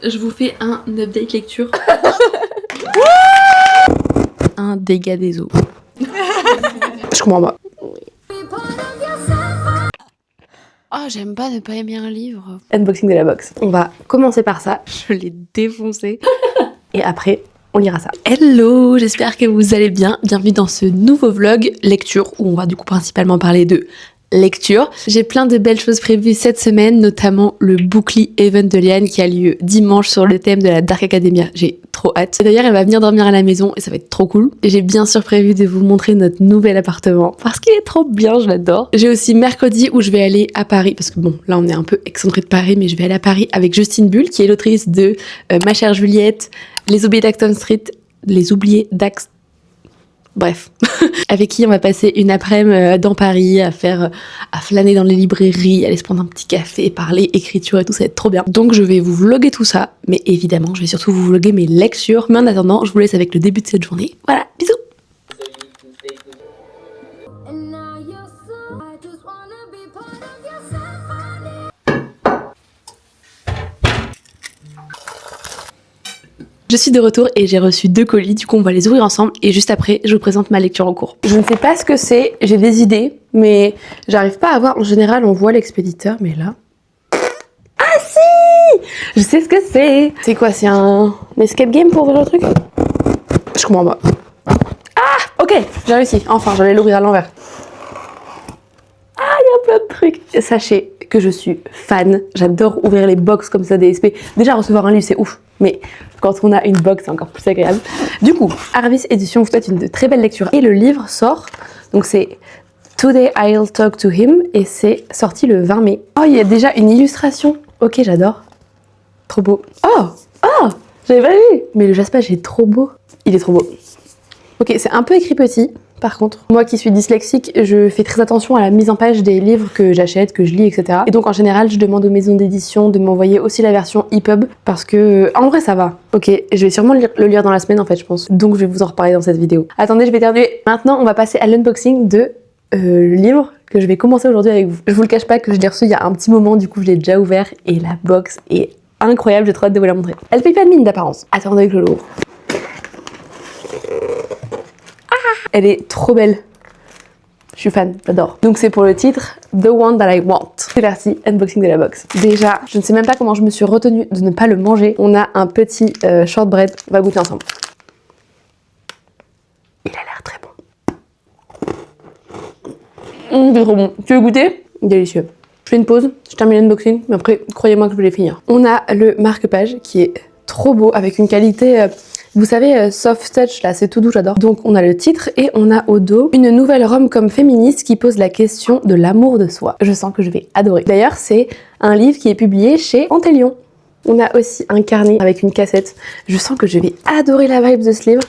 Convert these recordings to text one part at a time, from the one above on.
Je vous fais un update lecture. Un dégât des eaux. Je comprends pas. Oh, j'aime pas ne pas aimer un livre. Unboxing de la box. On va commencer par ça. Je l'ai défoncé. Et après, on lira ça. Hello, j'espère que vous allez bien. Bienvenue dans ce nouveau vlog lecture où on va du coup principalement parler de lecture. J'ai plein de belles choses prévues cette semaine, notamment le Bookly Event de Liane qui a lieu dimanche sur le thème de la Dark Academia. J'ai trop hâte. Et d'ailleurs, elle va venir dormir à la maison et ça va être trop cool. Et j'ai bien sûr prévu de vous montrer notre nouvel appartement parce qu'il est trop bien, je l'adore. J'ai aussi mercredi où je vais aller à Paris parce que bon, là on est un peu excentré de Paris, mais je vais aller à Paris avec Justine Bull qui est l'autrice de Ma chère Juliette, Les oubliés d'Axton Street, Les oubliés d'Axton. Bref, avec qui on va passer une après-midi dans Paris à flâner dans les librairies, aller se prendre un petit café, parler écriture et tout, ça va être trop bien. Donc je vais vous vlogger tout ça, mais évidemment je vais surtout vous vlogger mes lectures. Mais en attendant, je vous laisse avec le début de cette journée. Voilà, bisous. Je suis de retour et j'ai reçu 2 colis, du coup on va les ouvrir ensemble et juste après je vous présente ma lecture en cours. Je ne sais pas ce que c'est, j'ai des idées, mais j'arrive pas à voir. En général, on voit l'expéditeur, mais là... Ah si! Je sais ce que c'est. C'est quoi, c'est un escape game pour ouvrir le truc? Je comprends pas. Ah! Ok, j'ai réussi. Enfin, j'allais l'ouvrir à l'envers. Ah, il y a plein de trucs. Sachez que je suis fan. J'adore ouvrir les box comme ça des SP. Déjà, recevoir un livre, c'est ouf. Mais quand on a une box, c'est encore plus agréable. Du coup, Harvis Édition vous souhaite une très belle lecture. Et le livre sort, donc c'est Today I'll Talk to Him, et c'est sorti le 20 mai. Oh, il y a déjà une illustration. Ok, j'adore. Trop beau. Oh! Oh! J'avais pas vu! Mais le jaspage est trop beau. Il est trop beau. Ok, c'est un peu écrit petit. Par contre, moi qui suis dyslexique, je fais très attention à la mise en page des livres que j'achète, que je lis, etc. Et donc en général, je demande aux maisons d'édition de m'envoyer aussi la version EPUB parce que, en vrai, ça va. Ok, je vais sûrement le lire dans la semaine en fait, je pense. Donc je vais vous en reparler dans cette vidéo. Attendez, je vais éternuer. Maintenant, on va passer à l'unboxing de le livre que je vais commencer aujourd'hui avec vous. Je vous le cache pas que je l'ai reçu il y a un petit moment, du coup je l'ai déjà ouvert et la box est incroyable, j'ai trop hâte de vous la montrer. Elle paye pas de mine d'apparence. Attendez que je l'ouvre. Elle est trop belle. Je suis fan, j'adore. Donc c'est pour le titre The One That I Want. C'est parti, unboxing de la box. Déjà, je ne sais même pas comment je me suis retenue de ne pas le manger. On a un petit shortbread, on va goûter ensemble. Il a l'air très bon. C'est trop bon. Tu veux goûter? Délicieux. Je fais une pause, je termine l'unboxing, mais après, croyez-moi que je vais les finir. On a le marque-page qui est trop beau, avec une qualité... vous savez, soft touch, là, c'est tout doux, j'adore. Donc, on a le titre et on a au dos une nouvelle rom-com féministe qui pose la question de l'amour de soi. Je sens que je vais adorer. D'ailleurs, c'est un livre qui est publié chez Antélion. On a aussi un carnet avec une cassette. Je sens que je vais adorer la vibe de ce livre.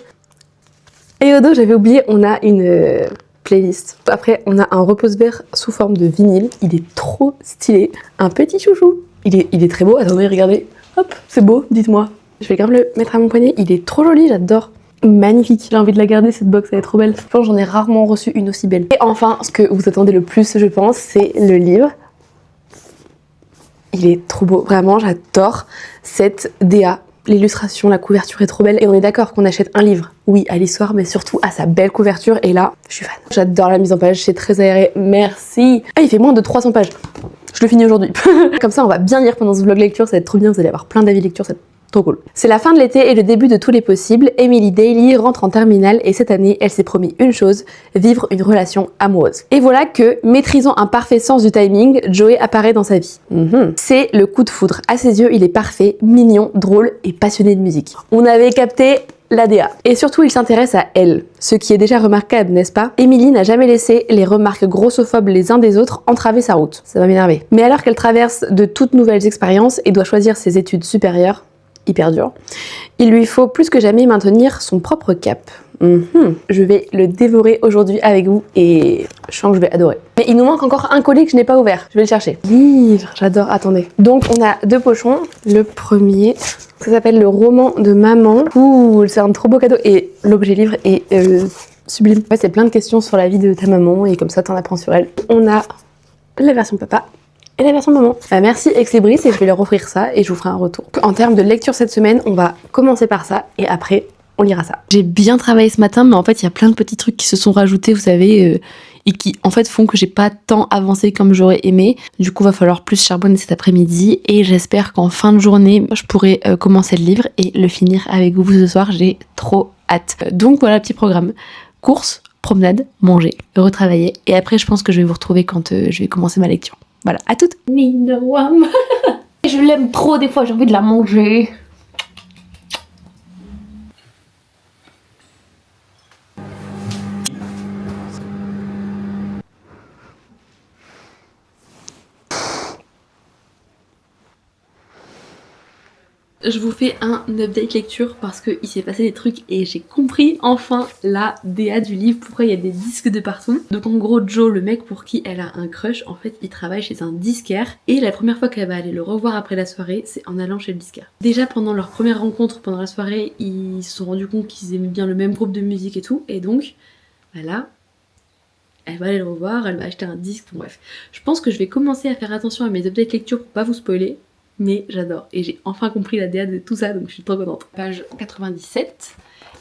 Et au dos, j'avais oublié, on a une playlist. Après, on a un repose-verre sous forme de vinyle. Il est trop stylé. Un petit chouchou. Il est très beau. Attendez, regardez. Hop, c'est beau, dites-moi. Je vais quand même le mettre à mon poignet, il est trop joli, j'adore. Magnifique, j'ai envie de la garder cette box, elle est trop belle. Je pense que j'en ai rarement reçu une aussi belle. Et enfin, ce que vous attendez le plus, je pense, c'est le livre. Il est trop beau, vraiment, j'adore cette DA. L'illustration, la couverture est trop belle. Et on est d'accord qu'on achète un livre, oui, à l'histoire, mais surtout à sa belle couverture. Et là, je suis fan. J'adore la mise en page, c'est très aéré, merci. Ah, il fait moins de 300 pages. Je le finis aujourd'hui. Comme ça, on va bien lire pendant ce vlog lecture, ça va être trop bien, vous allez avoir plein d'avis lecture, ça va être trop cool. C'est la fin de l'été et le début de tous les possibles. Emily Daly rentre en terminale et cette année, elle s'est promis une chose, vivre une relation amoureuse. Et voilà que, maîtrisant un parfait sens du timing, Joey apparaît dans sa vie. C'est le coup de foudre. À ses yeux, il est parfait, mignon, drôle et passionné de musique. On avait capté l'ADA. Et surtout, il s'intéresse à elle. Ce qui est déjà remarquable, n'est-ce pas? Emily n'a jamais laissé les remarques grossophobes les uns des autres entraver sa route. Ça va m'énerver. Mais alors qu'elle traverse de toutes nouvelles expériences et doit choisir ses études supérieures, hyper dur, il lui faut plus que jamais maintenir son propre cap. Je vais le dévorer aujourd'hui avec vous et je sens que je vais adorer. Mais il nous manque encore un colis que je n'ai pas ouvert. Je vais le chercher. Livre, j'adore, attendez. Donc on a 2 pochons. Le premier, ça s'appelle le roman de maman. Ouh, c'est un trop beau cadeau et l'objet livre est sublime. C'est plein de questions sur la vie de ta maman et comme ça t'en apprends sur elle. On a la version papa et la version maman. Merci Exlibris et je vais leur offrir ça et je vous ferai un retour. En termes de lecture cette semaine, on va commencer par ça et après on lira ça. J'ai bien travaillé ce matin, mais en fait il y a plein de petits trucs qui se sont rajoutés, vous savez, et qui en fait font que j'ai pas tant avancé comme j'aurais aimé. Du coup va falloir plus charbonner cet après-midi et j'espère qu'en fin de journée je pourrai commencer le livre et le finir avec vous ce soir. J'ai trop hâte. Donc voilà, petit programme. Course, promenade, manger, retravailler et après je pense que je vais vous retrouver quand je vais commencer ma lecture. Voilà, à toutes. Ninoam. Je l'aime trop, des fois j'ai envie de la manger. Je vous fais un update lecture parce qu'il s'est passé des trucs et j'ai compris enfin la DA du livre, pourquoi il y a des disques de partout. Donc en gros Joe, le mec pour qui elle a un crush, en fait il travaille chez un disquaire et la première fois qu'elle va aller le revoir après la soirée, c'est en allant chez le disquaire. Déjà pendant leur première rencontre, pendant la soirée, ils se sont rendus compte qu'ils aimaient bien le même groupe de musique et tout, et donc voilà, elle va aller le revoir, elle va acheter un disque, bon, bref. Je pense que je vais commencer à faire attention à mes updates lecture pour pas vous spoiler. Mais j'adore et j'ai enfin compris la DA de tout ça, donc je suis trop contente. Page 97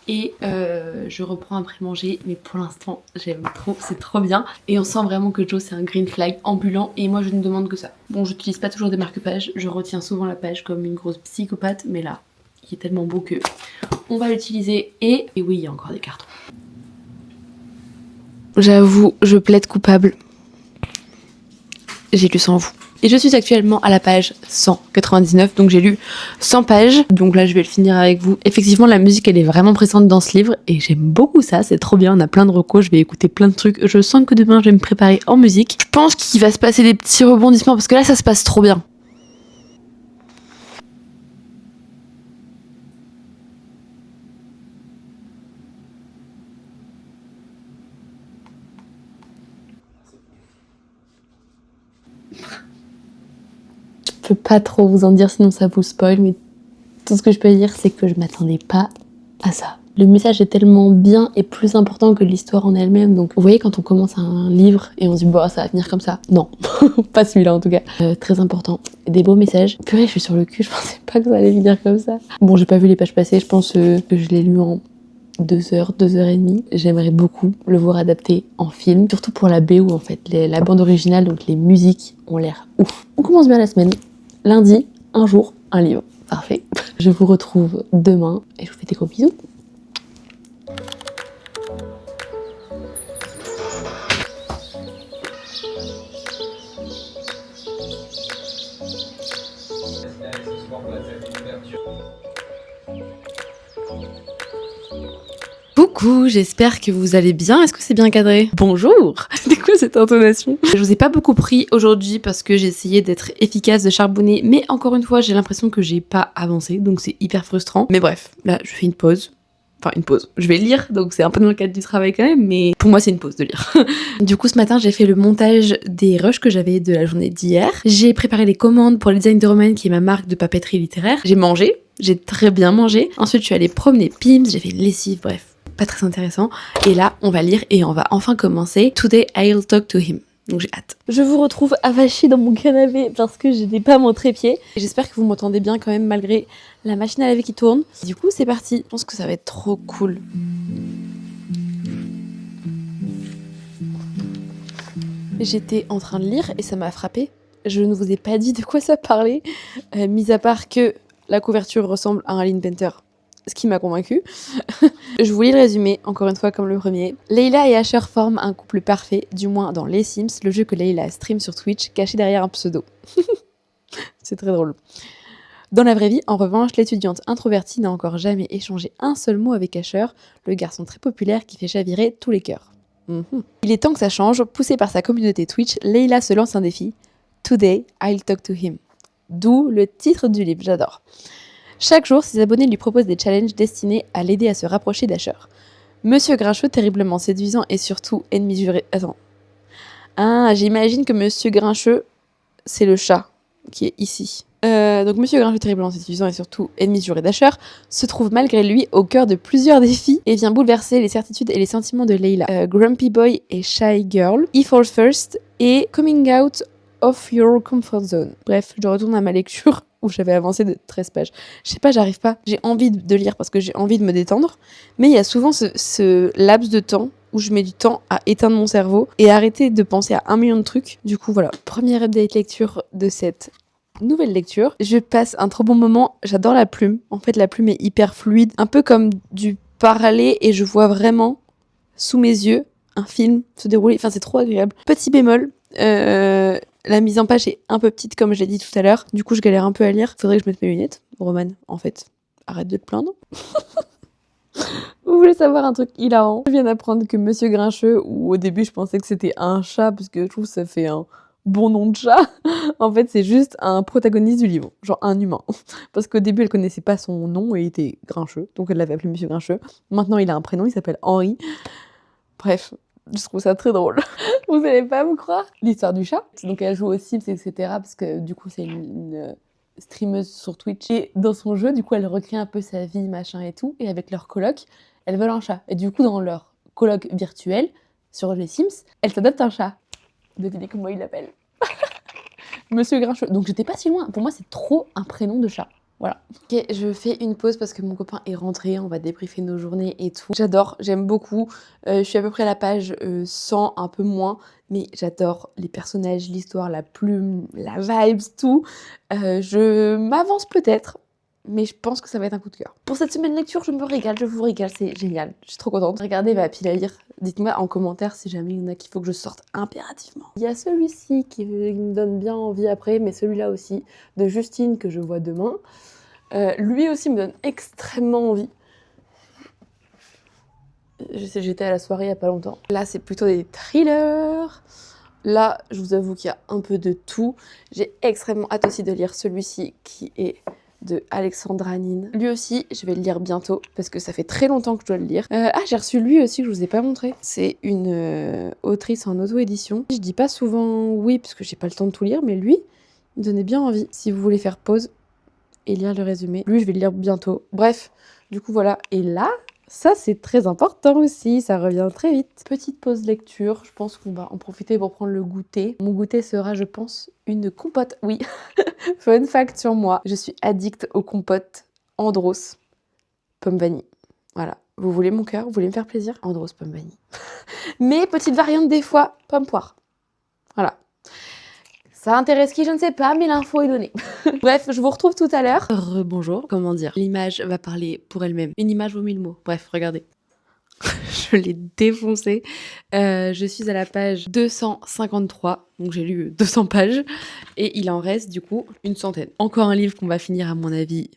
et je reprends après manger, mais pour l'instant j'aime trop, c'est trop bien. Et on sent vraiment que Joe c'est un green flag ambulant et moi je ne demande que ça. Bon, j'utilise pas toujours des marque-pages, je retiens souvent la page comme une grosse psychopathe, mais là il est tellement beau que on va l'utiliser. Et oui, il y a encore des cartons. J'avoue, je plaide coupable. J'ai lu sans vous. Et je suis actuellement à la page 199, donc j'ai lu 100 pages, donc là je vais le finir avec vous. Effectivement la musique elle est vraiment présente dans ce livre et j'aime beaucoup ça, c'est trop bien, on a plein de recos, je vais écouter plein de trucs. Je sens que demain je vais me préparer en musique. Je pense qu'il va se passer des petits rebondissements parce que là ça se passe trop bien. Je peux pas trop vous en dire sinon ça vous spoil, mais tout ce que je peux dire c'est que je m'attendais pas à ça. Le message est tellement bien et plus important que l'histoire en elle-même, donc vous voyez quand on commence un livre et on se dit bah ça va finir comme ça, non, pas celui-là en tout cas. Très important, des beaux messages. Purée, je suis sur le cul, je pensais pas que ça allait finir comme ça. Bon, j'ai pas vu les pages passées, je pense que je l'ai lu en 2 heures, 2 heures et demie. J'aimerais beaucoup le voir adapté en film, surtout pour la BO en fait, la bande originale, donc les musiques ont l'air ouf. On commence bien la semaine. Lundi, un jour, un livre. Parfait. Je vous retrouve demain et je vous fais des gros bisous. Coucou, j'espère que vous allez bien. Est-ce que c'est bien cadré? Bonjour. C'était quoi cette intonation? Je vous ai pas beaucoup pris aujourd'hui parce que j'ai essayé d'être efficace, de charbonner, mais encore une fois, j'ai l'impression que j'ai pas avancé, donc c'est hyper frustrant. Mais bref, là, je fais une pause. Enfin, une pause. Je vais lire, donc c'est un peu dans le cadre du travail quand même, mais pour moi, c'est une pause de lire. Du coup, ce matin, j'ai fait le montage des rushs que j'avais de la journée d'hier. J'ai préparé les commandes pour le Design de Romaine, qui est ma marque de papeterie littéraire. J'ai mangé, j'ai très bien mangé. Ensuite, je suis allée promener Pims, j'ai fait une lessive, bref. Pas très intéressant. Et là, on va lire et on va enfin commencer Today I'll Talk to Him. Donc j'ai hâte. Je vous retrouve avachie dans mon canapé parce que je n'ai pas mon trépied. J'espère que vous m'entendez bien quand même malgré la machine à laver qui tourne. Du coup, c'est parti. Je pense que ça va être trop cool. J'étais en train de lire et ça m'a frappée. Je ne vous ai pas dit de quoi ça parlait, mis à part que la couverture ressemble à un Lynn Painter. Ce qui m'a convaincue. Je vous lis le résumé, encore une fois comme le premier. Layla et Asher forment un couple parfait, du moins dans Les Sims, le jeu que Layla stream sur Twitch, caché derrière un pseudo. C'est très drôle. Dans la vraie vie, en revanche, l'étudiante introvertie n'a encore jamais échangé un seul mot avec Asher, le garçon très populaire qui fait chavirer tous les cœurs. Il est temps que ça change. Poussée par sa communauté Twitch, Layla se lance un défi. Today, I'll talk to him. D'où le titre du livre, j'adore. Chaque jour, ses abonnés lui proposent des challenges destinés à l'aider à se rapprocher d'Asher. Monsieur Grincheux, terriblement séduisant et surtout ennemi juré... Attends. Ah, j'imagine que Monsieur Grincheux, c'est le chat qui est ici. Donc Monsieur Grincheux, terriblement séduisant et surtout ennemi juré d'Asher, se trouve malgré lui au cœur de plusieurs défis et vient bouleverser les certitudes et les sentiments de Layla. Grumpy Boy et Shy Girl, He Falls First et Coming Out off your comfort zone. Bref, je retourne à ma lecture où j'avais avancé de 13 pages. Je sais pas, j'arrive pas. J'ai envie de lire parce que j'ai envie de me détendre, mais il y a souvent ce laps de temps où je mets du temps à éteindre mon cerveau et arrêter de penser à 1 million de trucs. Du coup, voilà, première update lecture de cette nouvelle lecture. Je passe un trop bon moment. J'adore la plume. En fait, la plume est hyper fluide, un peu comme du parler et je vois vraiment sous mes yeux un film se dérouler. Enfin, c'est trop agréable. Petit bémol, la mise en page est un peu petite comme je l'ai dit tout à l'heure. Du coup, je galère un peu à lire. Faudrait que je mette mes lunettes. Roman, en fait, arrête de te plaindre. Vous voulez savoir un truc hilarant? Je viens d'apprendre que Monsieur Grincheux, ou au début je pensais que c'était un chat, parce que je trouve que ça fait un bon nom de chat. En fait, c'est juste un protagoniste du livre, genre un humain. Parce qu'au début, elle connaissait pas son nom et il était Grincheux, donc elle l'avait appelé Monsieur Grincheux. Maintenant, il a un prénom, il s'appelle Henri. Bref, je trouve ça très drôle. Vous allez pas me croire? L'histoire du chat. Donc elle joue aux Sims, etc. Parce que du coup, c'est une streameuse sur Twitch. Et dans son jeu, du coup, elle recrée un peu sa vie, machin et tout. Et avec leur coloc, elles veulent un chat. Et du coup, dans leur coloc virtuel, sur les Sims, elles s'adoptent un chat. Devinez comment il l'appelle. Monsieur Grincheux. Donc j'étais pas si loin. Pour moi, c'est trop un prénom de chat. Voilà. Ok, je fais une pause parce que mon copain est rentré, on va débriefer nos journées et tout. J'adore, j'aime beaucoup. Je suis à peu près à la page 100, un peu moins, mais j'adore les personnages, l'histoire, la plume, la vibes, tout. Je m'avance peut-être, mais je pense que ça va être un coup de cœur. Pour cette semaine lecture, je me régale, je vous régale, c'est génial. Je suis trop contente. Regardez ma pile à lire. Dites-moi en commentaire si jamais il y en a qu'il faut que je sorte impérativement. Il y a celui-ci qui me donne bien envie après, mais celui-là aussi, de Justine que je vois demain. Lui aussi me donne extrêmement envie. Je sais, j'étais à la soirée il y a pas longtemps. Là, c'est plutôt des thrillers. Là, je vous avoue qu'il y a un peu de tout. J'ai extrêmement hâte aussi de lire celui-ci qui est de Alexandra Nin. Lui aussi, je vais le lire bientôt parce que ça fait très longtemps que je dois le lire. J'ai reçu lui aussi que je vous ai pas montré. C'est une autrice en auto-édition. Je dis pas souvent oui parce que j'ai pas le temps de tout lire, mais lui, il me donnait bien envie. Si vous voulez faire pause et lire le résumé, lui, je vais le lire bientôt. Bref, du coup, voilà. Et là, ça, c'est très important aussi, ça revient très vite. Petite pause lecture, je pense qu'on va en profiter pour prendre le goûter. Mon goûter sera, je pense, une compote. Oui, fun fact sur moi, je suis addict aux compotes Andros, pomme vanille. Voilà, vous voulez mon cœur, vous voulez me faire plaisir? Andros, pomme vanille. Mais petite variante des fois, pomme poire. Voilà. Ça intéresse qui, je ne sais pas, mais l'info est donnée. Bref, je vous retrouve tout à l'heure. Rebonjour, comment dire? L'image va parler pour elle-même. Une image vaut 1000 mots. Bref, regardez. Je l'ai défoncé. Je suis à la page 253, donc j'ai lu 200 pages. Et il en reste du coup une centaine. Encore un livre qu'on va finir à mon avis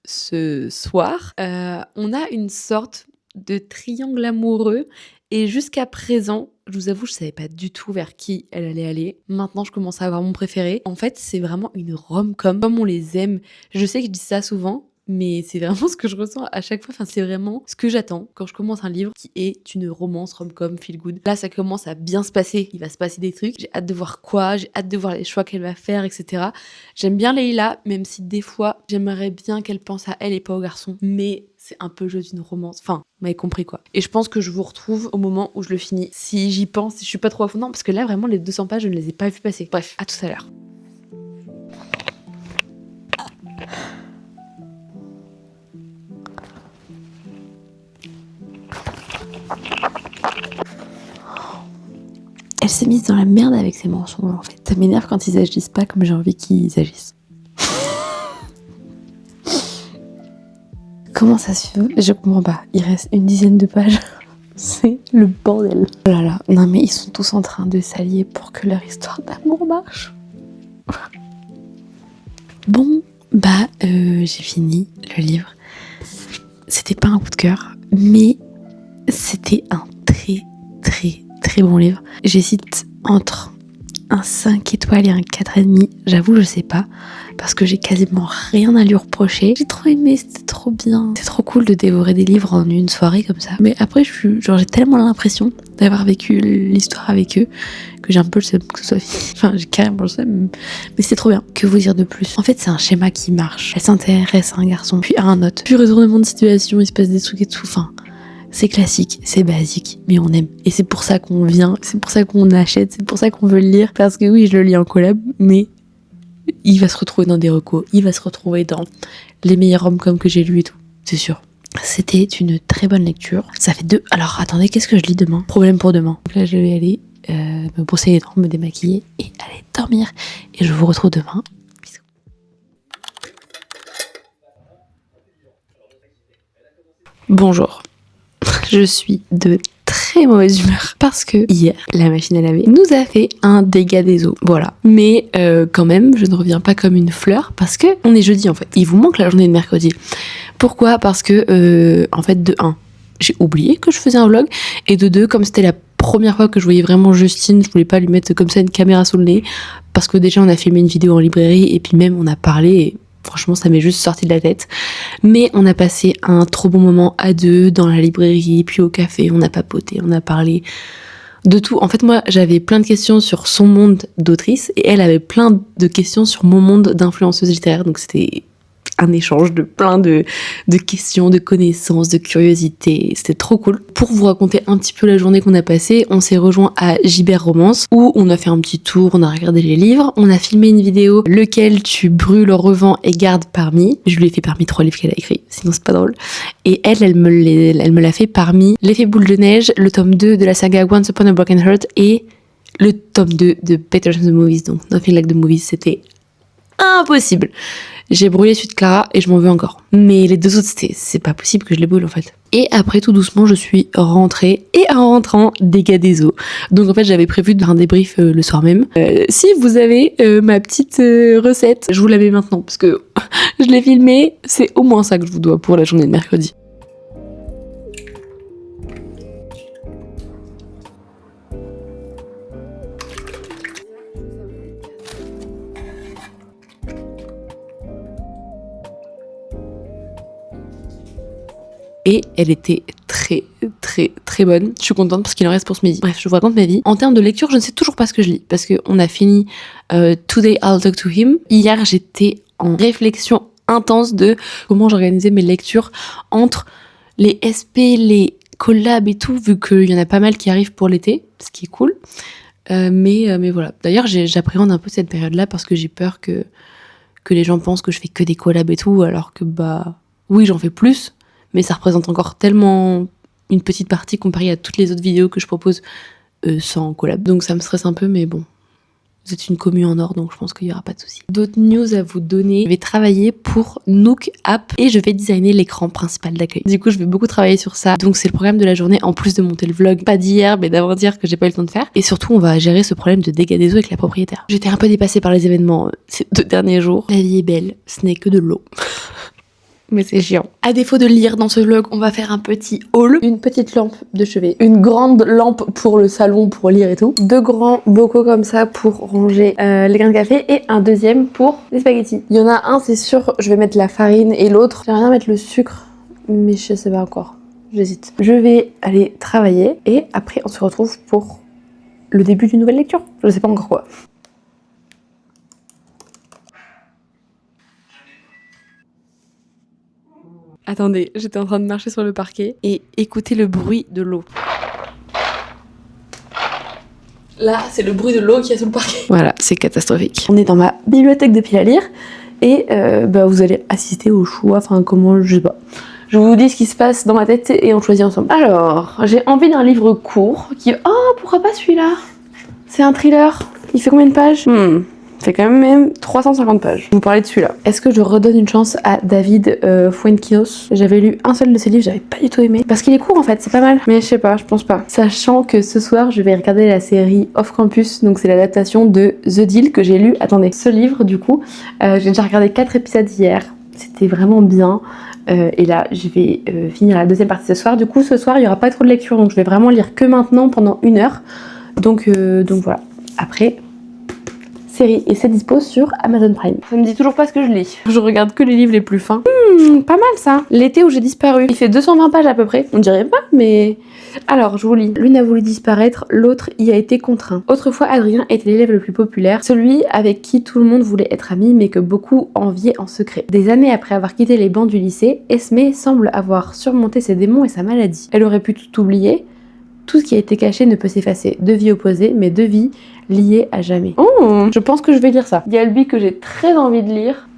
ce soir. On a une sorte de triangle amoureux. Et jusqu'à présent, je vous avoue, je savais pas du tout vers qui elle allait aller. Maintenant, je commence à avoir mon préféré. En fait, c'est vraiment une rom-com, comme on les aime. Je sais que je dis ça souvent, mais c'est vraiment ce que je ressens à chaque fois. Enfin, c'est vraiment ce que j'attends quand je commence un livre qui est une romance rom-com feel good. Là, ça commence à bien se passer. Il va se passer des trucs. J'ai hâte de voir quoi. J'ai hâte de voir les choix qu'elle va faire, etc. J'aime bien Leila, même si des fois, j'aimerais bien qu'elle pense à elle et pas au garçon. Mais c'est un peu juste une romance. Enfin, vous m'avez compris quoi. Et je pense que je vous retrouve au moment où je le finis. Si j'y pense, si je suis pas trop à fond, non, parce que là, vraiment, les 200 pages, je ne les ai pas vues passer. Bref, à tout à l'heure. Elle s'est mise dans la merde avec ses mensonges, en fait. Ça m'énerve quand ils agissent pas comme j'ai envie qu'ils agissent. Comment ça se fait? Je comprends pas. Il reste une dizaine de pages. C'est le bordel. Oh là là. Non mais ils sont tous en train de s'allier pour que leur histoire d'amour marche. Bon, j'ai fini le livre. C'était pas un coup de cœur, mais c'était un très très très bon livre. J'hésite entre un 5 étoiles et un 4,5. J'avoue, je sais pas. Parce que j'ai quasiment rien à lui reprocher. J'ai trop aimé, c'était trop bien. C'est trop cool de dévorer des livres en une soirée comme ça. Mais après, j'ai tellement l'impression d'avoir vécu l'histoire avec eux que j'ai un peu le seum que ce soit fini. Enfin, j'ai carrément le seum. Mais c'est trop bien. Que vous dire de plus? En fait, c'est un schéma qui marche. Elle s'intéresse à un garçon, puis à un autre. Puis retournement de situation, il se passe des trucs et tout. Enfin, c'est classique, c'est basique, mais on aime. Et c'est pour ça qu'on vient, c'est pour ça qu'on achète, c'est pour ça qu'on veut le lire. Parce que oui, je le lis en collab, mais il va se retrouver dans des recos, il va se retrouver dans les meilleurs rom-coms que j'ai lus et tout, c'est sûr. C'était une très bonne lecture. Ça fait 2... Alors attendez, qu'est-ce que je lis demain? Problème pour demain. Donc là, je vais aller me brosser les dents, me démaquiller et aller dormir. Et je vous retrouve demain. Bisous. Bonjour. Je suis de très mauvaise humeur parce que hier, la machine à laver nous a fait un dégât des eaux. Voilà. Mais quand même, je ne reviens pas comme une fleur parce que on est jeudi en fait. Il vous manque la journée de mercredi. Pourquoi? Parce que en fait, de 1, j'ai oublié que je faisais un vlog, et de 2, comme c'était la première fois que je voyais vraiment Justine, je voulais pas lui mettre comme ça une caméra sous le nez, parce que déjà on a filmé une vidéo en librairie et puis même on a parlé et franchement ça m'est juste sorti de la tête. Mais on a passé un trop bon moment à 2 dans la librairie, puis au café, on a papoté, on a parlé de tout. En fait moi j'avais plein de questions sur son monde d'autrice et elle avait plein de questions sur mon monde d'influenceuse littéraire, donc c'était un échange de plein de questions, de connaissances, de curiosités. C'était trop cool. Pour vous raconter un petit peu la journée qu'on a passée, on s'est rejoint à Gibert Romance où on a fait un petit tour, on a regardé les livres, on a filmé une vidéo lequel tu brûles, revends et gardes parmi. Je lui ai fait parmi 3 livres qu'elle a écrits, sinon c'est pas drôle. Et elle me l'a fait parmi L'effet boule de neige, le tome 2 de la saga Once Upon a Broken Heart et le tome 2 de Better Than the Movies. Donc Nothing Like the Movies, c'était impossible. J'ai brûlé celui de Clara et je m'en veux encore. Mais les 2 autres, c'est pas possible que je les brûle en fait. Et après, tout doucement, je suis rentrée et en rentrant, dégâts des eaux. Donc en fait, j'avais prévu de faire un débrief le soir même. Si vous avez ma petite recette, je vous la mets maintenant parce que je l'ai filmée. C'est au moins ça que je vous dois pour la journée de mercredi. Et elle était très très très bonne. Je suis contente parce qu'il en reste pour ce midi. Bref, je vous raconte ma vie. En termes de lecture, je ne sais toujours pas ce que je lis parce qu'on a fini Today I'll Talk to Him. Hier, j'étais en réflexion intense de comment j'organisais mes lectures entre les SP, les collabs et tout, vu qu'il y en a pas mal qui arrivent pour l'été, ce qui est cool. Mais voilà. D'ailleurs, j'appréhende un peu cette période-là parce que j'ai peur que les gens pensent que je fais que des collabs et tout, alors que oui, j'en fais plus. Mais ça représente encore tellement une petite partie comparée à toutes les autres vidéos que je propose sans collab. Donc ça me stresse un peu, mais bon. Vous êtes une commu en or, donc je pense qu'il n'y aura pas de souci. D'autres news à vous donner. Je vais travailler pour Nook App et je vais designer l'écran principal d'accueil. Du coup, je vais beaucoup travailler sur ça. Donc c'est le programme de la journée, en plus de monter le vlog, pas d'hier, mais d'avant-hier que j'ai pas eu le temps de faire. Et surtout, on va gérer ce problème de dégâts des eaux avec la propriétaire. J'étais un peu dépassée par les événements ces 2 derniers jours. La vie est belle, ce n'est que de l'eau. Mais c'est chiant. À défaut de lire dans ce vlog, on va faire un petit haul. Une petite lampe de chevet. Une grande lampe pour le salon pour lire et tout. 2 grands bocaux comme ça pour ranger les grains de café. Et un deuxième pour les spaghettis. Il y en a un, c'est sûr, je vais mettre la farine et l'autre, j'aimerais bien mettre le sucre. Mais je sais pas encore. J'hésite. Je vais aller travailler et après on se retrouve pour le début d'une nouvelle lecture. Je sais pas encore quoi. Attendez, j'étais en train de marcher sur le parquet et écoutez le bruit de l'eau. Là, c'est le bruit de l'eau qui est sous le parquet. Voilà, c'est catastrophique. On est dans ma bibliothèque de piles à lire et vous allez assister au choix, enfin comment, je sais pas. Je vous dis ce qui se passe dans ma tête et on choisit ensemble. Alors, j'ai envie d'un livre court qui... Oh, pourquoi pas celui-là? C'est un thriller. Il fait combien de pages? C'est quand même 350 pages. Je vous parlais de celui-là. Est-ce que je redonne une chance à David Fuenquinos? J'avais lu un seul de ses livres, j'avais pas du tout aimé. Parce qu'il est court en fait, c'est pas mal. Mais je sais pas, je pense pas. Sachant que ce soir, je vais regarder la série Off Campus. Donc c'est l'adaptation de The Deal que j'ai lu. Attendez, ce livre du coup, j'ai déjà regardé 4 épisodes hier. C'était vraiment bien. Et là, je vais finir la 2e partie ce soir. Du coup, ce soir, il y aura pas trop de lecture. Donc je vais vraiment lire que maintenant pendant 1 heure. Donc voilà. Après... série et c'est dispo sur Amazon Prime. Ça me dit toujours pas ce que je lis. Je regarde que les livres les plus fins. Pas mal ça. L'été où j'ai disparu. Il fait 220 pages à peu près. On dirait pas, mais... Alors, je vous lis. L'une a voulu disparaître, l'autre y a été contraint. Autrefois, Adrien était l'élève le plus populaire, celui avec qui tout le monde voulait être ami, mais que beaucoup enviaient en secret. Des années après avoir quitté les bancs du lycée, Esmée semble avoir surmonté ses démons et sa maladie. Elle aurait pu tout oublier. Tout ce qui a été caché ne peut s'effacer. Deux vies opposées, mais deux vies liées à jamais. Oh, je pense que je vais lire ça. Il y a lui que j'ai très envie de lire,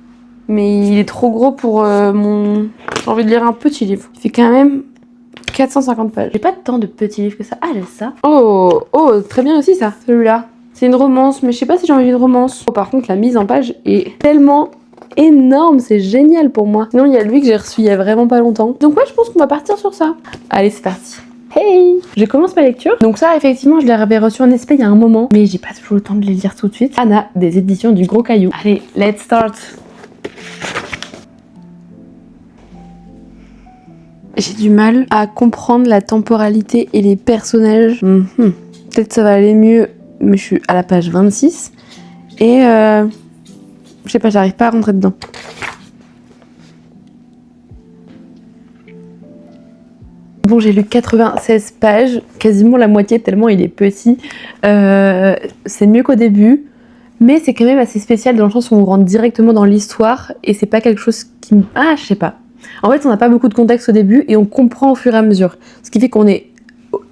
mais il est trop gros pour mon... J'ai envie de lire un petit livre. Il fait quand même 450 pages. J'ai pas tant de petits livres que ça. Ah, j'ai ça. Oh, très bien aussi ça, celui-là. C'est une romance, mais je sais pas si j'ai envie d'une romance. Oh, par contre, la mise en page est tellement énorme, c'est génial pour moi. Sinon, il y a lui que j'ai reçu il y a vraiment pas longtemps. Donc ouais, je pense qu'on va partir sur ça. Allez, c'est parti. Hey! Je commence ma lecture. Donc ça, effectivement, je l'avais reçu en SP il y a un moment, mais j'ai pas toujours le temps de les lire tout de suite. Anna, des éditions du Gros Caillou. Allez, let's start! J'ai du mal à comprendre la temporalité et les personnages. Peut-être ça va aller mieux, mais je suis à la page 26. Et je sais pas, j'arrive pas à rentrer dedans. Bon, j'ai lu 96 pages, quasiment la moitié tellement il est petit. C'est mieux qu'au début, mais c'est quand même assez spécial dans le sens où on rentre directement dans l'histoire et c'est pas quelque chose qui... Ah, je sais pas. En fait, on n'a pas beaucoup de contexte au début et on comprend au fur et à mesure. Ce qui fait qu'on est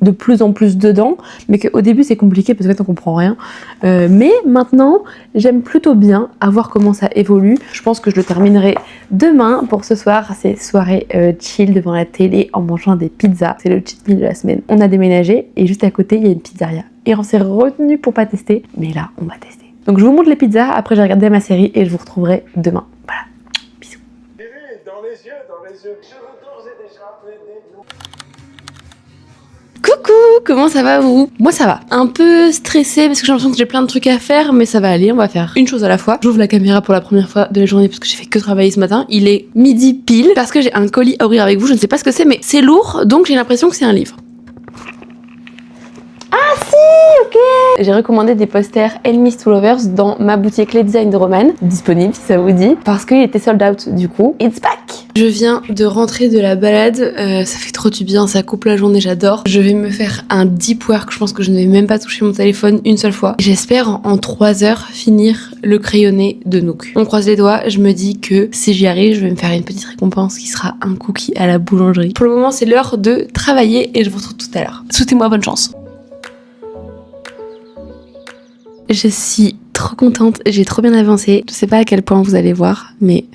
de plus en plus dedans, mais qu'au début c'est compliqué parce qu'on comprend rien. Mais maintenant, j'aime plutôt bien à voir comment ça évolue. Je pense que je le terminerai demain. Pour ce soir, c'est soirée chill devant la télé en mangeant des pizzas. C'est le cheat meal de la semaine. On a déménagé et juste à côté, il y a une pizzeria. Et on s'est retenu pour pas tester, mais là, on va tester. Donc je vous montre les pizzas, après j'ai regardé ma série et je vous retrouverai demain. Voilà, bisous. Dans les yeux, je retourne, j'ai déjà Coucou, comment ça va vous? Moi ça va. Un peu stressée parce que j'ai l'impression que j'ai plein de trucs à faire, mais ça va aller, on va faire une chose à la fois. J'ouvre la caméra pour la première fois de la journée parce que j'ai fait que travailler ce matin. Il est midi pile parce que j'ai un colis à ouvrir avec vous, je ne sais pas ce que c'est, mais c'est lourd, donc j'ai l'impression que c'est un livre. Ah si, ok. J'ai recommandé des posters Enemies to Lovers dans ma boutique Les Designs de Romane, disponible si ça vous dit, parce qu'il était sold out du coup. It's back. Je viens de rentrer de la balade, ça fait trop du bien, ça coupe la journée, j'adore. Je vais me faire un deep work, je pense que je ne vais même pas toucher mon téléphone une seule fois. J'espère en 3 heures finir le crayonné de Nook. On croise les doigts, je me dis que si j'y arrive, je vais me faire une petite récompense qui sera un cookie à la boulangerie. Pour le moment, c'est l'heure de travailler et je vous retrouve tout à l'heure. Souhaitez-moi bonne chance. Je suis trop contente, j'ai trop bien avancé. Je sais pas à quel point vous allez voir, mais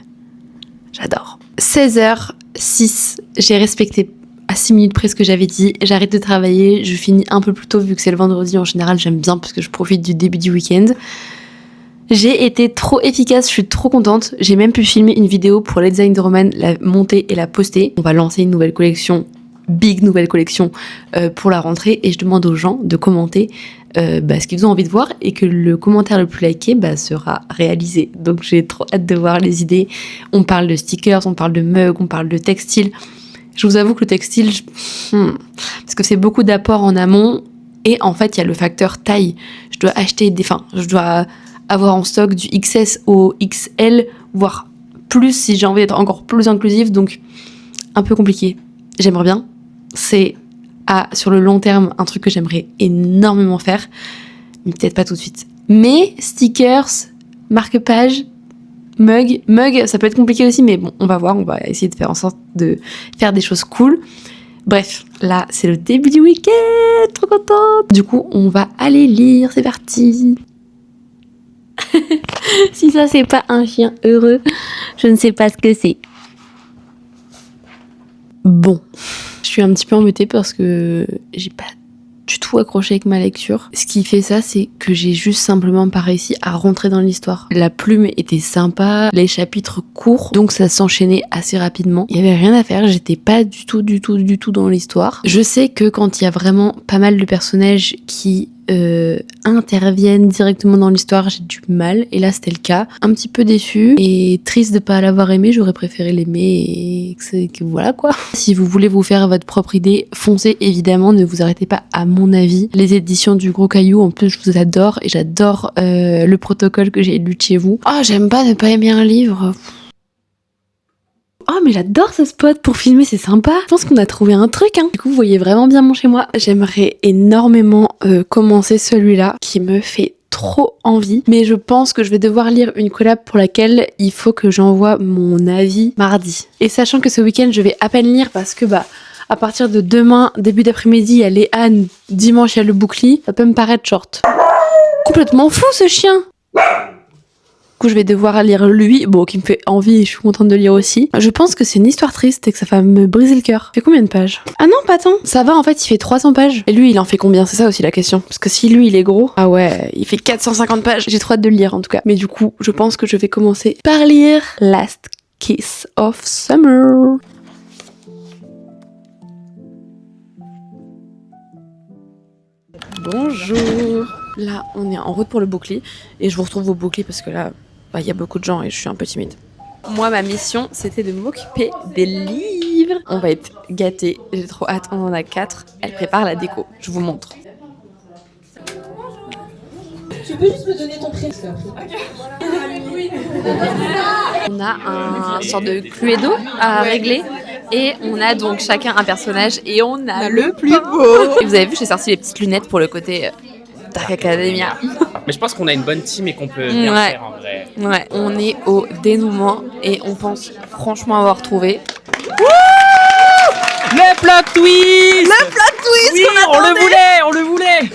j'adore. 16h06, j'ai respecté à 6 minutes près ce que j'avais dit. J'arrête de travailler, je finis un peu plus tôt vu que c'est le vendredi. En général, j'aime bien parce que je profite du début du week-end. J'ai été trop efficace, je suis trop contente. J'ai même pu filmer une vidéo pour les designs de Romane, la monter et la poster. On va lancer une nouvelle collection, big nouvelle collection pour la rentrée et je demande aux gens de commenter ce qu'ils ont envie de voir et que le commentaire le plus liké sera réalisé. Donc j'ai trop hâte de voir les idées. On parle de stickers, on parle de mugs, on parle de textile. Je vous avoue que le textile, parce que c'est beaucoup d'apports en amont et en fait il y a le facteur taille. Je dois acheter je dois avoir en stock du XS au XL, voire plus si j'ai envie d'être encore plus inclusive, donc un peu compliqué. J'aimerais bien. C'est sur le long terme un truc que j'aimerais énormément faire, mais peut-être pas tout de suite. Mais stickers, marque-page, mug, ça peut être compliqué aussi, mais bon, on va voir, on va essayer de faire en sorte de faire des choses cool. Bref, là, c'est le début du week-end, trop contente. Du coup, on va aller lire, c'est parti. Si ça, c'est pas un chien heureux, je ne sais pas ce que c'est. Bon, je suis un petit peu embêtée parce que j'ai pas du tout accroché avec ma lecture. Ce qui fait ça, c'est que j'ai juste simplement pas réussi à rentrer dans l'histoire. La plume était sympa, les chapitres courts, donc ça s'enchaînait assez rapidement. Il y avait rien à faire, j'étais pas du tout dans l'histoire. Je sais que quand il y a vraiment pas mal de personnages qui interviennent directement dans l'histoire, j'ai du mal. Et là, c'était le cas. Un petit peu déçue et triste de pas l'avoir aimé. J'aurais préféré l'aimer et que voilà quoi. Si vous voulez vous faire votre propre idée, foncez évidemment. Ne vous arrêtez pas à mon avis. Les éditions du Gros Caillou, en plus, je vous adore et j'adore le protocole que j'ai lu de chez vous. Oh, j'aime pas ne pas aimer un livre. Oh mais j'adore ce spot pour filmer, c'est sympa. Je pense qu'on a trouvé un truc hein. Du coup vous voyez vraiment bien mon chez moi. J'aimerais énormément commencer celui-là qui me fait trop envie. Mais je pense que je vais devoir lire une collab pour laquelle il faut que j'envoie mon avis mardi. Et sachant que ce week-end je vais à peine lire parce que à partir de demain, début d'après-midi, il y a les Anne, dimanche il y a le Boucli, ça peut me paraître short. Complètement fou ce chien. Je vais devoir lire lui, qui me fait envie et je suis contente de lire aussi. Je pense que c'est une histoire triste et que ça va me briser le cœur. Il fait combien de pages? Ah non, pas tant. Ça va, en fait, il fait 300 pages. Et lui, il en fait combien? C'est ça aussi la question. Parce que si lui, il est gros, ah ouais, il fait 450 pages. J'ai trop hâte de le lire en tout cas. Mais du coup, je pense que je vais commencer par lire Last Kiss of Summer. Bonjour. Là, on est en route pour le Boucli et je vous retrouve au Boucli parce que là, il y a beaucoup de gens et je suis un peu timide. Moi, ma mission, c'était de m'occuper des livres. On va être gâtés. J'ai trop hâte. On en a 4. Elle prépare la déco. Je vous montre. Tu peux juste me donner ton prénom. On a un sorte de Cluedo à régler. Et on a donc chacun un personnage. Et on a le plus beau. Et vous avez vu, j'ai sorti les petites lunettes pour le côté Dark Academia. Mais je pense qu'on a une bonne team et qu'on peut bien faire en vrai. Ouais, on est au dénouement et on pense franchement avoir trouvé. Le plot twist! Le plot twist oui, qu'on attendait. on le voulait!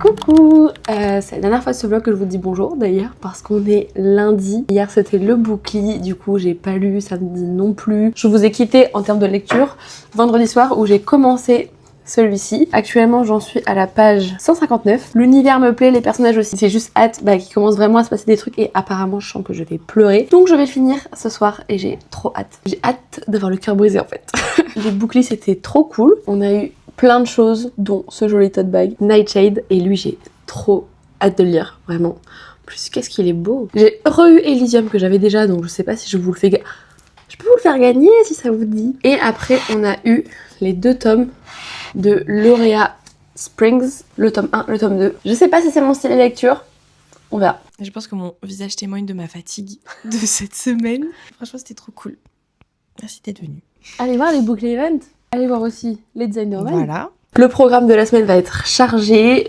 Coucou, c'est la dernière fois de ce vlog que je vous dis bonjour d'ailleurs parce qu'on est lundi. Hier c'était le Boucli, du coup j'ai pas lu samedi non plus. Je vous ai quitté en termes de lecture vendredi soir où j'ai commencé celui-ci. Actuellement j'en suis à la page 159. L'univers me plaît, les personnages aussi. C'est juste hâte qu'il commence vraiment à se passer des trucs et apparemment je sens que je vais pleurer. Donc je vais le finir ce soir et j'ai trop hâte. J'ai hâte d'avoir le cœur brisé en fait. Les Bouclis c'était trop cool. On a eu plein de choses, dont ce joli tote bag, Nightshade, et lui j'ai trop hâte de le lire, vraiment. En plus, qu'est-ce qu'il est beau. J'ai re-eu Elysium que j'avais déjà, donc je sais pas si je vous le fais je peux vous le faire gagner si ça vous dit. Et après, on a eu les 2 tomes de Laurea Springs, le tome 1, le tome 2. Je sais pas si c'est mon style de lecture, on verra. Je pense que mon visage témoigne de ma fatigue de cette semaine. Franchement, c'était trop cool. Merci d'être venu. Allez voir les Boucli Event. Allez voir aussi les Designer Man. Voilà. Le programme de la semaine va être chargé.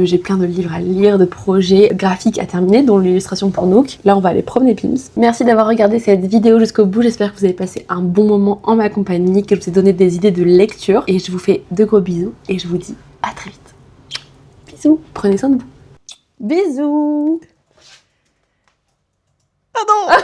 J'ai plein de livres à lire, de projets graphiques à terminer, dont l'illustration pour Nook. Là, on va aller promener Pims. Merci d'avoir regardé cette vidéo jusqu'au bout. J'espère que vous avez passé un bon moment en ma compagnie, que je vous ai donné des idées de lecture. Et je vous fais de gros bisous et je vous dis à très vite. Bisous. Prenez soin de vous. Bisous. Pardon.